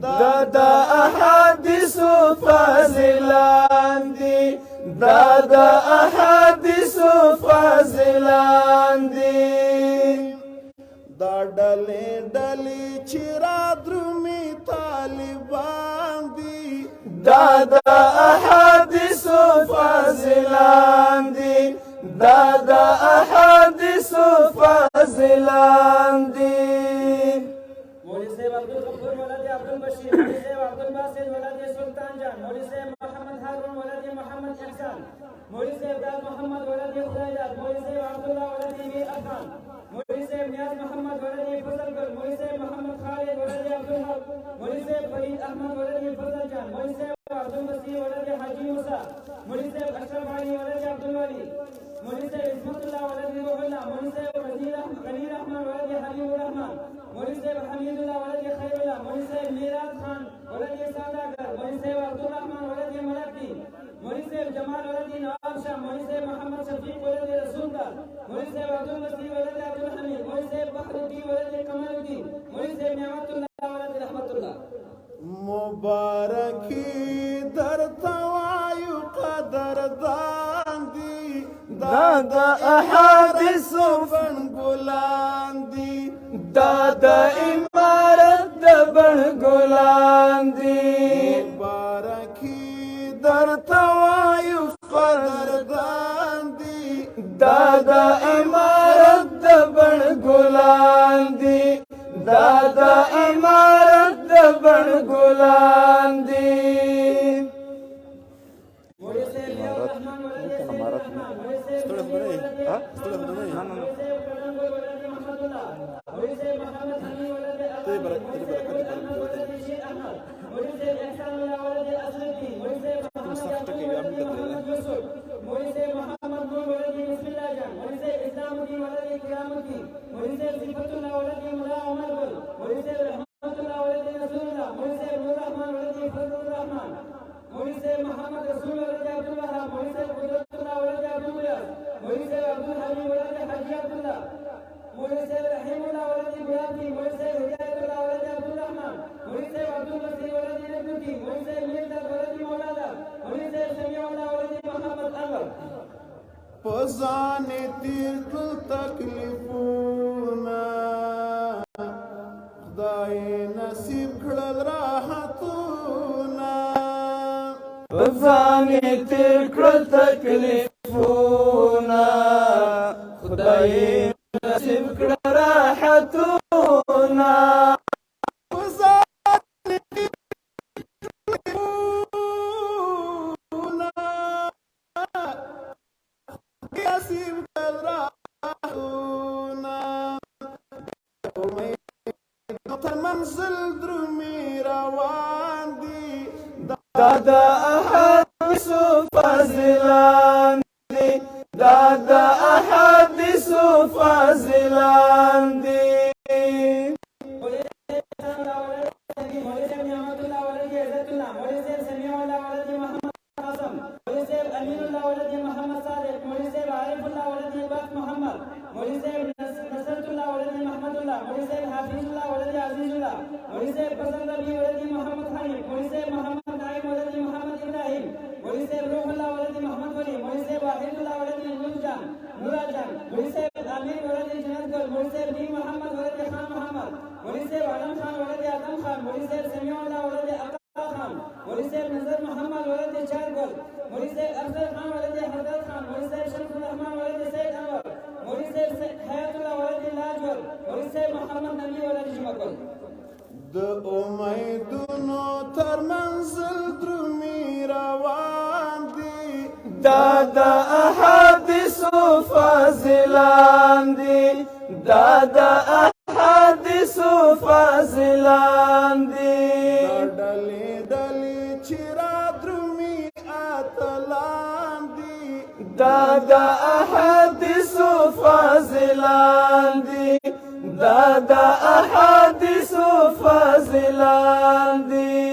دا د احادیثو فاضلان دي دا د احادیثو فاضلان دي دا ډلې ډلې چې را درومي طالبان دي دا د احادیثو فاضلان دي دا د احادیثو فاضلان دي مولوی صاحب عبدالغفور ولد عبدالبشیر مولوی صاحب عبدالباسط ولد سلطان جان مولوی صاحب محمد هارون ولد محمد احسان مولوی صاحب داد محمد ولد خدایداد مولوی صاحب عبدالله ولد میر افغان مولوی صاحب نیاز محمد ولد فضل گل مولوی صاحب محمد خالد ولد عبدالحق مولوی صاحب فرید احمد ولد فضل جان مولوی صاحب عبدالمسیح ولد حاجی موسی مولوی صاحب اشرف علی ولد عبدالولی مولوی صاحب عصمت الله ولد روح الله مولوی صاحب غنی رحمان ولد حبیب الرحمن مولوی صاحب حمید الله ولد خیر الله مولوی صاحب میراد خان ولد ساداگر مولوی صاحب عبدالرحمن ولد ملکی مولوی صاحب جمال ولد نواب شاہ مولوی صاحب محمد شفیق ولد رسول دار مولوی صاحب عبدالمسیح ولد عبدالحمید مولوی صاحب بحر الدین ولد کمال الدین مولوی صاحب نعمت الله ولد رحمت الله مبارکی در توایو قدردان دی دا د احادیثو بن ګلان دی دا د امارت د بن ګلان دی مبارکی در توایو قدردان دی دا د امارت د بن ګلان دی دا د امارت د بن ګلان دی مولوی صاحب رحمان ولد امارت مولوی صاحب محمد الله مولوی صاحب محمد حنی ولد مولوی صاحب احسان الله ولد اسدی مولوی صاحب محمد یوسف مولوی صاحب محمد نور ولد بسم الله جان مولوی صاحب اسلام الدین ولد کرام الدین مولوی صاحب صفت الله ولد ملا عمر گل مولوی صاحب رحمت الله ولد رسول الله مولوی صاحب نور رحمان ولد فضل الرحمن مولوی صاحب محمد رسول ولد عبد الوهاب مولوی صاحب قدرت الله ولد عبد المجاز مولوی صاحب عبد الحلیم ولد حاجی عبد الله مولوی صاحب رحیم الله ولد ابراهیم مولوی صاحب هدایت الله ولد عبد الرحمن مولوی صاحب عبد المسیح ولد نبوتی مولوی صاحب میرداد ولد مولانا مولوی صاحب سمیع الله ولد محمد انور پزان تیر کل تکلیفونا خدای نصیب کړل راحتونا پزان تیر کړل تکلیفونا خدای نصیب کړل راحتونا منزل درومي روان دي دا د احادیثو فاضلان دي دا د احادیثو فاضلان دي مولوی صاحب نعمت الله ولد عزت الله مولوی صاحب سمیع الله ولد محمد قاسم مولوی صاحب امین الله ولد محمد صادق مولوی صاحب عارف الله ولد باق محمد مولوی صاحب نصرت الله ولد محمد الله مولوی صاحب حافظ الله ولد عزیز الله مولوی صاحب فضل نبی ولد محمد حنیف مولوی صاحب محمد نائم ولد محمد ابراهیم مولوی صاحب روح الله ولد محمد ولی مولوی صاحب واحد الله ولد نور جان مولوی صاحب امیر ولد جنت گل مولوی صاحب نیم محمد ولد خان محمد مولوی صاحب عالم خان ولد آدم خان مولوی صاحب سمیع الله ولد عطا خان مولوی صاحب نظر محمد ولد چار گل مولوی صاحب افضل خان ولد حضرت خان مولوی صاحب شمس الرحمن ولد سید انور مولوی صاحب حیات الله ولد لاجور مولوی صاحب محمد نبی ولد جمعگل د امیدونو تر منزل درومي روان دي دا د احادیثو فاضلان دي دا د احادیثو فاضلان دي ډلې ډلې چې را درومي اتلان دي دا د احادیثو فاضلان دي دا د احادیثو فاضلان دي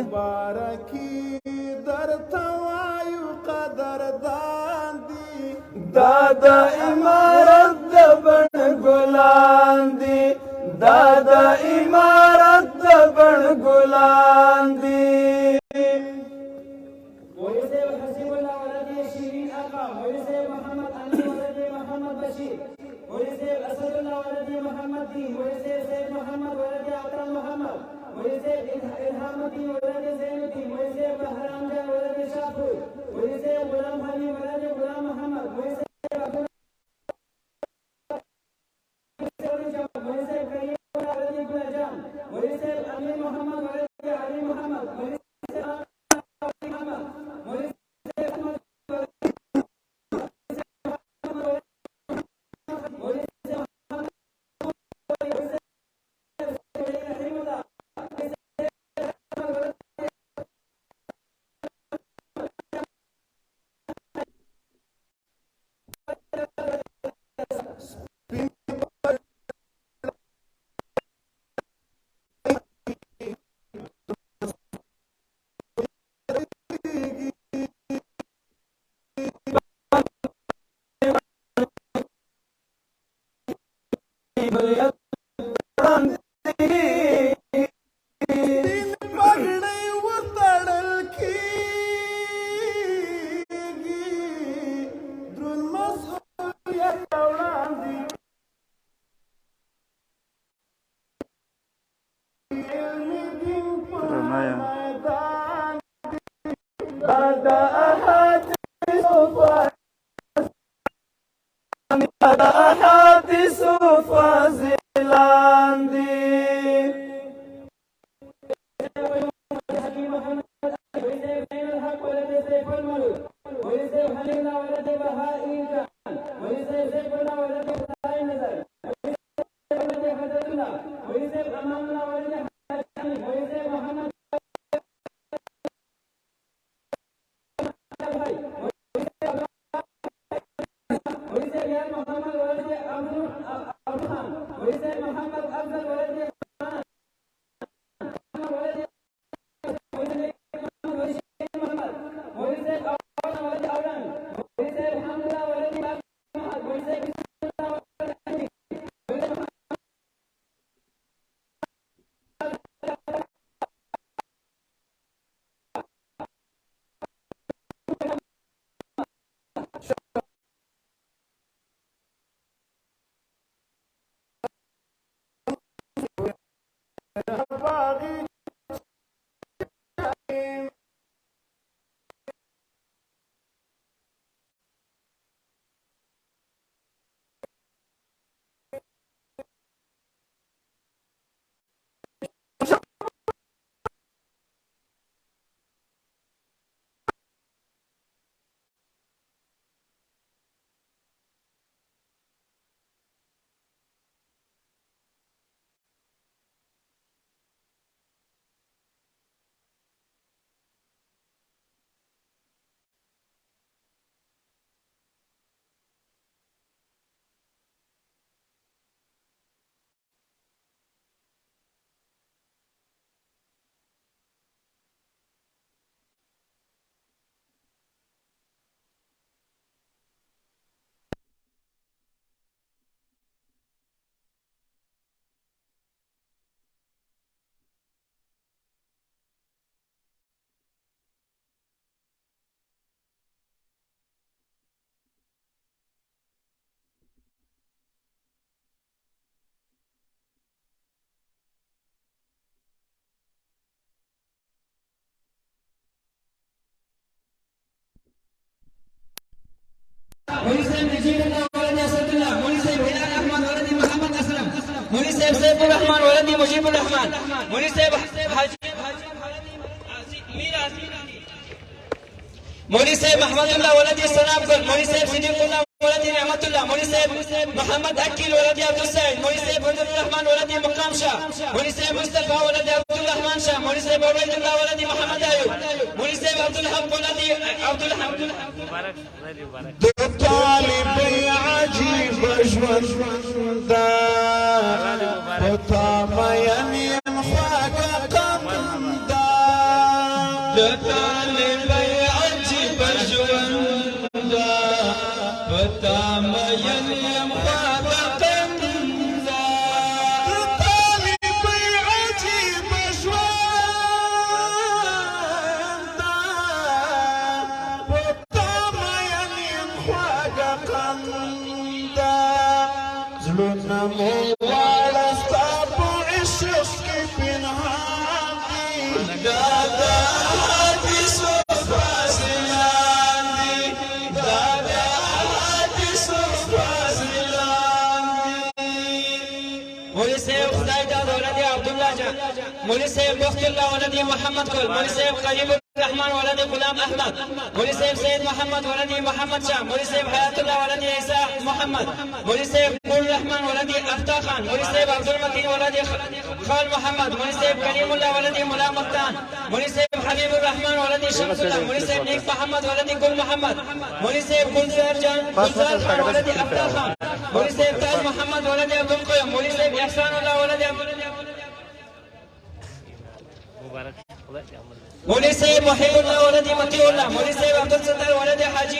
مبارکی در توایو قدردان دي دا د امارت د بن ګلان دي دا د امارت د بن ګلان الدين مولوي سيد محمد ولد عطا محمد مولوي سيد إلهام الدين ولد زين الدين مولوي سيد بهرام جان ولد شافور مولوي سيد غلام حبيب ولد غلام محمد مولوي سيد عبد مولوي سيد كريم ولد بلجان مولوي سيد أمين محمد ولد علي محمد مولوي سيد محمد مولوي سيد أحمد أحاديث فازلاندي مولوي سيد نجيب الله ولد اسد الله مولوي سيد هلال احمد ولد محمد اسلم مولوي سيد سيف الرحمن ولد مجيب الرحمن مولوي سيد حاجي مولوي سيد محمد الله ولد سلام قل مولوي سيد صديق الله ولد نعمة الله مولوي سيد محمد أكيل ولد عبد السعيد مولوي سيد عبد الرحمن ولد مقام شاه مولوي سيد مصطفى ولد عبد الرحمن شاه مولوي سيد عبيد الله ولد محمد أيوب مولوي سيد عبد الحق ولد عبد الحق مبارك طالب عجيب جوندا وطاب يمين خاك قمدا طالب عجيب جوندا وطاب يمين خاك قمدا طالب عجيب جوندا وطاب يمين خاك قمدا زلنا موالى جان مولوی صاحب بخت الله ولدی محمد کل مولوی صاحب قریب الرحمن ولدی غلام احمد مولوی صاحب سید محمد ولدی محمد شاه مولوی صاحب حیات الله ولدی عیسی محمد مولوی صاحب قول الرحمن ولدی افتح خان مولوی صاحب عبدالمتین ولدی خال محمد مولوی صاحب کریم الله ولدی ملا مختان مولوی صاحب حبیب الرحمن ولدی شمس الله مولوی صاحب نیک محمد ولدی گل محمد مولوی صاحب گلزار خان ولدی افتح خان مولوی صاحب تاج محمد ولدی عبدالقیوم مولوی صاحب احسان الله ولدی مولوی صاحب محب الله ولدی مطیع الله مولوی صاحب عبدالستار ولدی حاجی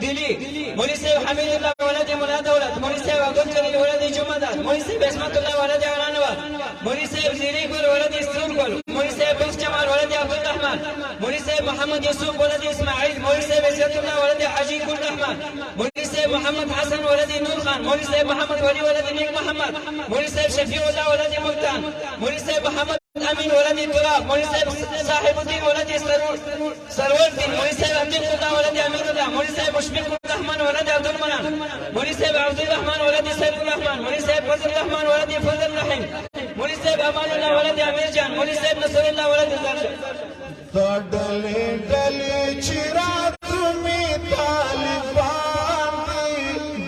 دلی مولوی صاحب حمید الله ولدی ملا دولت مولوی صاحب عبدالجلیل ولدی جمعدار مولوی صاحب عصمت الله ولدی علانوار مولوی صاحب زیری گل ولدی سرگل مولوی صاحب بخش جمال ولدی عبدالرحمن مولوی صاحب محمد یوسف ولدی اسماعیل مولوی صاحب عزت الله ولدی حاجی گل رحمان مولوی صاحب محمد حسن ولدی نور خان مولوی صاحب محمد ولی ولدی نیک محمد مولوی صاحب شفیع الله ولدی ملتان مولوی صاحب محمد امین ولدی تراب مولوی صاحب صاحب الدین ولدی سرور الدین مولوی صاحب عبد الله ولدی امین الله مولوی صاحب مشفق الرحمن ولدی عبدالمنان مولوی صاحب عبد الرحمن ولدی سید الرحمن مولوی صاحب فضل الرحمن ولدی فضل الرحیم مولوی صاحب امان الله ولدی امیر جان مولوی صاحب نصر الله ولدی زرشد ڈلے ڈلے چرا تمہیں طالبان دی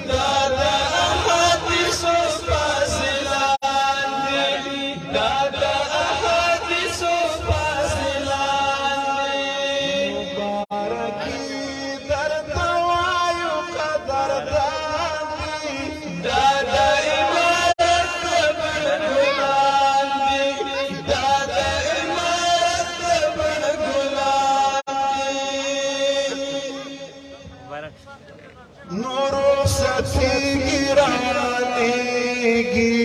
دادا احادیث و فاضلان دی دادا احادیث و فاضلان دی مبارکی در توایو قدردان دی دادا عمارت بڑگلان دی دادا عمارت بڑگلان دی نورو ستی گرانی گی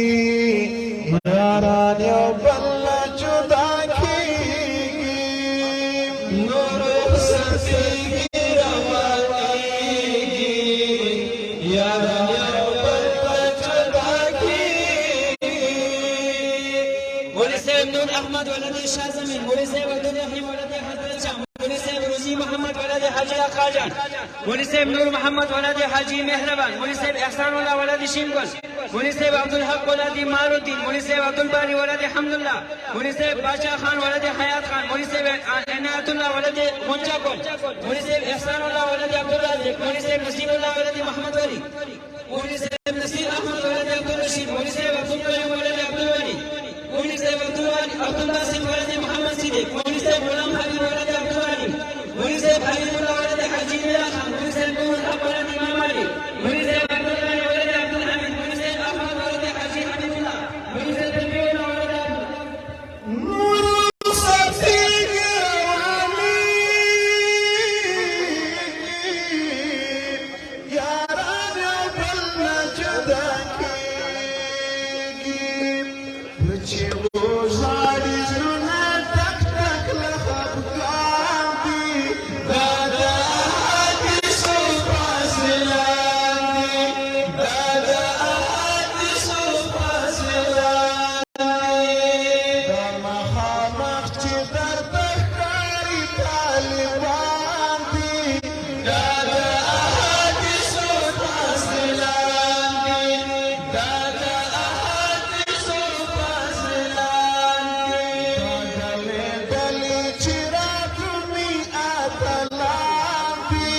یارانیو بلہ جدا کی گی نورو ستی گرانی گی یارانیو بلہ جدا کی گی مولوی صاحب نور احمد ولدی شاہ زمین مولوی صاحب عبدالرحیم ولدی حضرت شاہ مولوی صاحب روزی محمد ولدی حاجی آقا جان مولوی صاحب نور محمد ولدی حاجی مہربان مولوی صاحب احسان اللہ ولدی شینگل مولوی صاحب عبدالحق ولدی مار الدین مولوی صاحب عبدالباری ولدی حمداللہ مولوی صاحب بادشاہ خان ولدی حیات خان مولوی صاحب عنایت اللہ ولدی غنچہ کل مولوی صاحب احسان اللہ ولدی عبدالرازق مولوی صاحب نصیر اللہ ولدی محمد ولی مولوی صاحب نصیر احمد ولدی عبدالرشید مولوی صاحب عبدالقیوم ولدی عبدالولی مولوی صاحب عبدالباسط ولدی محمد صدیق مولوی صاحب غلام حبیب ولدی عبدالعلیم مولوی صاحب حبیب اللہ ولدی حاجی میرا خان مولوی صاحب نور الحق ولدی امام علی مولوی صاحب عبدالغنی ولدی عبدالحمید مولوی صاحب احمد ولدی حاجی حبیب اللہ مولوی صاحب ربیع اللہ ولدی عبداللہ نورو ستی گرانی گی یارانیو بلہ جدا کی گی بچے وہ زاری زنہ ٹک ٹک لخفقان دی دادا احادیث و فاضلان دی دادا احادیث و فاضلان دی دا مخامخ چی در تخکاری طالبان دی دادا احادیث و فاضلان دی دادا احادیث و فاضلان دی ڈلے ڈلے چرا تمہیں اتلان دی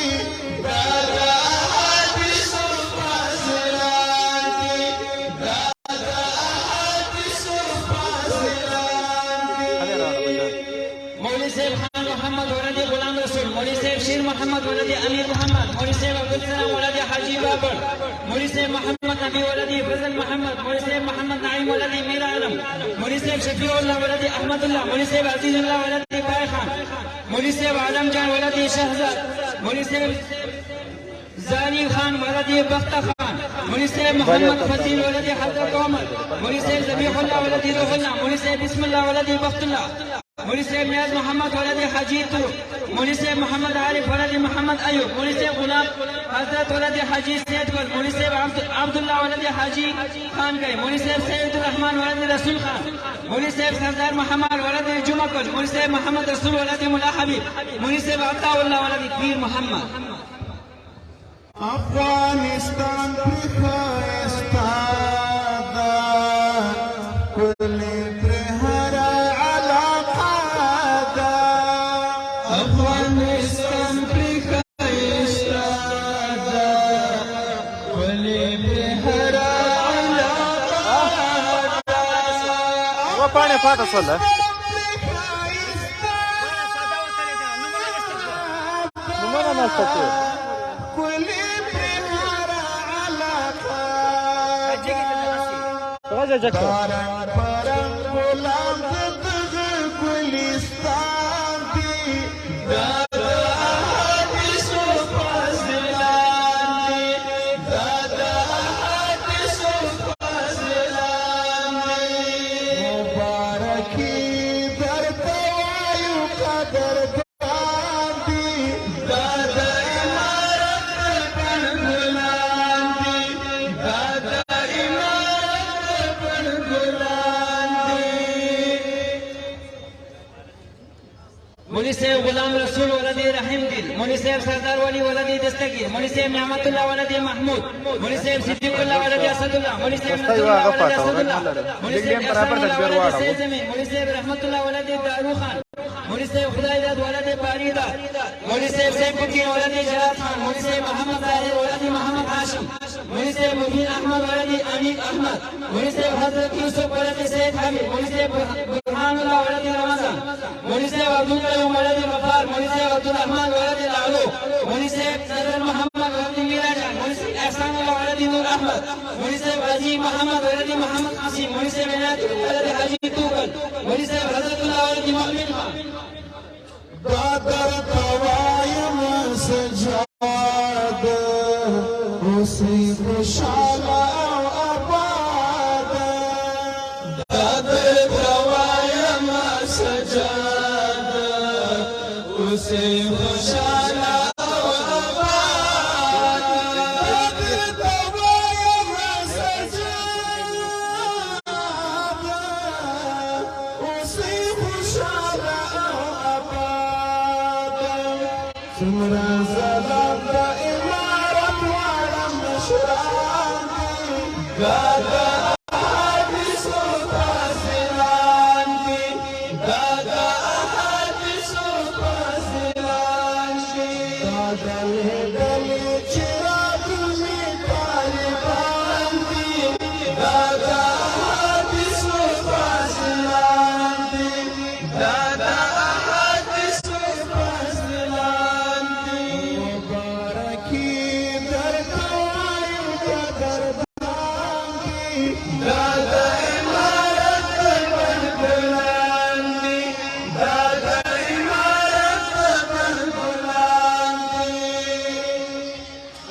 دادا احادیث و فاضلان دی دادا احادیث و فاضلان دی مولوی صاحب خان محمد ولدی غلام رسول مولوی صاحب شیر محمد ولدی امیر محمد مولوی صاحب عبدالسلام ولدی حاجی بابر مولوی صاحب محمد نبی ولدی فضل محمد مولوی صاحب محمد نعیم ولدی میر عالم مولوی صاحب شفیع اللہ ولدی احمد اللہ مولوی صاحب عزیز اللہ ولدی بائے خان مولوی صاحب عالم جان ولدی شہزاد مولوی صاحب زانی خان ولدی بختہ خان مولوی صاحب محمد فضیل ولدی حضرت عمر مولوی صاحب ذبیح اللہ ولدی روح اللہ مولوی صاحب بسم اللہ ولدی بخت اللہ مولوی صاحب نیاز محمد ولدی حاجی ترک مولوی صاحب محمد عارف ولدی محمد ایوب مولوی صاحب غلام حضرت ولدی حاجی سید گل مولوی صاحب عبداللہ ولدی حاجی خان گئے مولوی صاحب سید الرحمن ولدی رسول خان مولوی صاحب سردار محمد ولدی جمعہ کل مولوی صاحب محمد رسول ولدی ملا حبیب مولوی صاحب عطا اللہ ولدی پیر محمد افغانستان پخواستا دا کلی پر هر خواته سوله نمونه نشته کې راځه جکه مولوی صاحب غلام رسول ولد رحیم دل، مولوی صاحب سردار ولی ولد دستگیر، مولوی صاحب نعمت الله ولد محمود، مولوی صاحب صدیق الله ولد اسد الله، مولوی صاحب نصر الله ولد اسد الله، مولوی صاحب احسان الله ولد سید زمین، مولوی صاحب رحمت الله ولد دارو خان، مولوی صاحب خدای داد ولد باری داد، مولوی صاحب سیف الدین ولد جلال خان، مولوی صاحب محمد طاهر ولد محمد هاشم، مولوی صاحب مبین احمد ولد امین احمد، مولوی صاحب حضرت یوسف ولد سید حبیب، مولوی صاحب برهان الله ولد رمضان، مولوی صاحب عبدالقیوم ولد غفار، مولوی صاحب عبدالرحمن ولد لالو، مولوی صاحب صدر محمد ولد میراجان، مولوی صاحب احسان الله ولد نور احمد، مولوی صاحب عظیم محمد ولد محمد قاسم، مولوی صاحب عنایت ولد حاجی توکل، مولوی صاحب حضرت الله ولد مؤمن خان. دادر قوایم سجاد اسی خوشحال او آباد دادر قوایم سجاد اسی خوشحال او آباد دادر قوایم سجاد اسی خوشحال سمرا زلال دا امارت وارم نشران دی دادا حدیث و فاضلان دی دادا حدیث و فاضلان دی دادا دلی چراغ می طالبان دی دادا حدیث و فاضلان دی دادا حدیث و فاضلان دادا امارت بلبلان دی دادا امارت بلبلان دی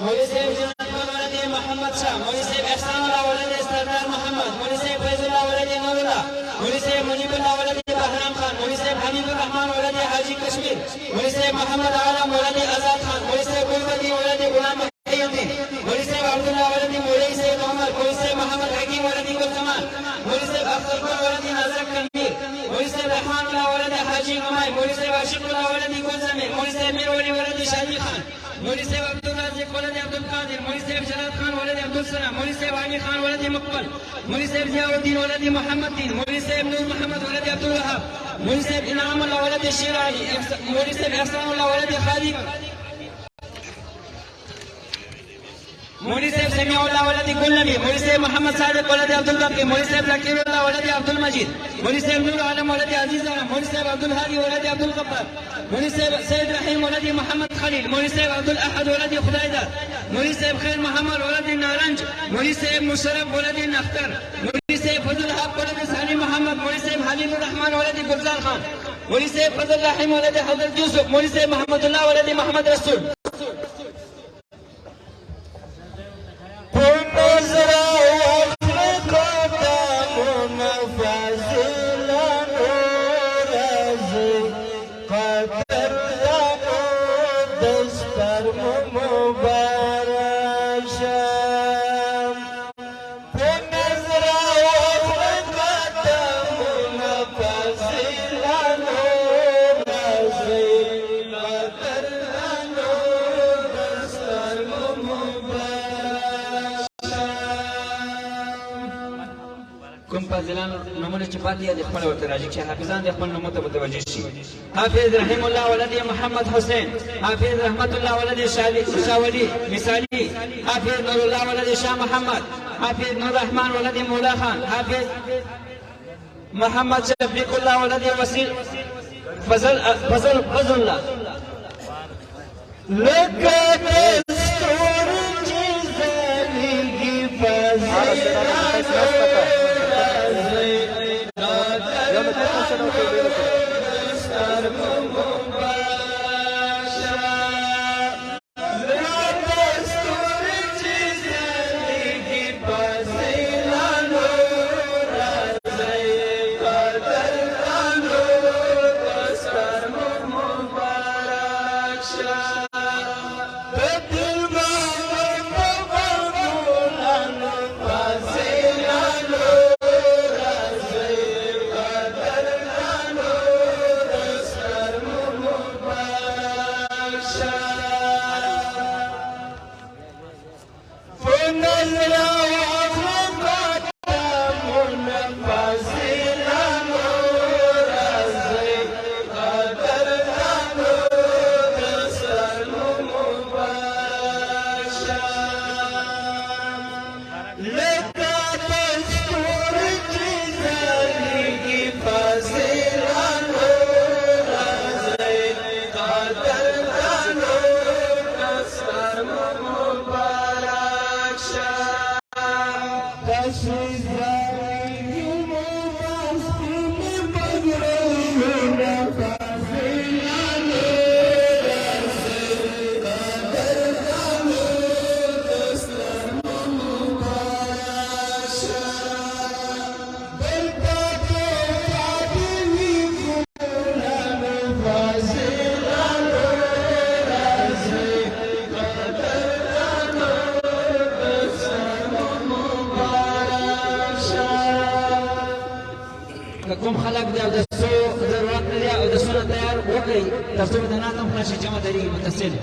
مولوی صاحب جنت ولد محمد شاه، مولوی صاحب احسان الله ولد سردار محمد، مولوی صاحب فیض الله ولد نور الله، مولوی صاحب مجیب الله ولد بهرام خان، مولوی صاحب حبیب الرحمن ولد حاجی کشمیر، مولوی صاحب محمد عالم ولد آزاد خان، مولوی صاحب گلبدی ولد غلام الدین، مولوی صاحب عبدالله ولد مولوی صاحب عمر، مولوی صاحب محمد حکیم ولد گلزمان، مولوی صاحب اختر ولد نازک کمیر، مولوی صاحب رحمان الله ولد حاجی غمای، مولوی صاحب عاشق الله ولد گلزمین، مولوی صاحب میر ولی ولد شادی خان، مولوی صاحب عبدالرازق ولد عبدالقادر، مولوی صاحب جلال خان ولد عبدالسلام، مولوی صاحب علي خان ولد مقبل، مولوی صاحب ضیاء الدین ولد محمد دین، مولوی صاحب نور محمد ولد عبدالوهاب، مولوی صاحب انعام الله ولد شیر علي، مولوی صاحب احسان الله ولد خالد، مولوی صاحب سمیع الله ولد گلنبی، مولوی صاحب محمد صادق ولد عبدالباقی، مولوی صاحب ذکیر الله ولد عبدالمجید، مولوی صاحب نور عالم ولد عزیز عالم، مولوی صاحب عبدالهادی ولد عبدالغفار، مولوی صاحب سید رحیم ولد محمد خلیل، مولوی صاحب عبدالاحد ولد خدایداد، مولوی صاحب خیر محمد ولد نارنج، مولوی صاحب مشرف ولد نختر، مولوی صاحب فضل الحق ولد ثانی محمد، مولوی صاحب حبیب الرحمن ولد گلزار خان، مولوی صاحب فضل رحیم ولد حضرت یوسف، مولوی صاحب محمد الله ولد محمد رسول. کوم فاضلان نمونه چې پاتې دي خپل ورته راځي چې حافظان د خپل نوم ته متوجه شي. حافظ رحم الله ولد محمد حسین، حافظ رحمت الله ولد شاه ولی مثالی، حافظ نور الله ولد شاه محمد، حافظ نور رحمان ولد مولا خان، حافظ محمد شفيق الله ولدي وسيل فضل الله لکه دستور چې ځلیږي کوم خلق دی او د څو ضرورت لري او د سونه تیار وکړي ترڅو د ناتم خلاصي جمع دري متصل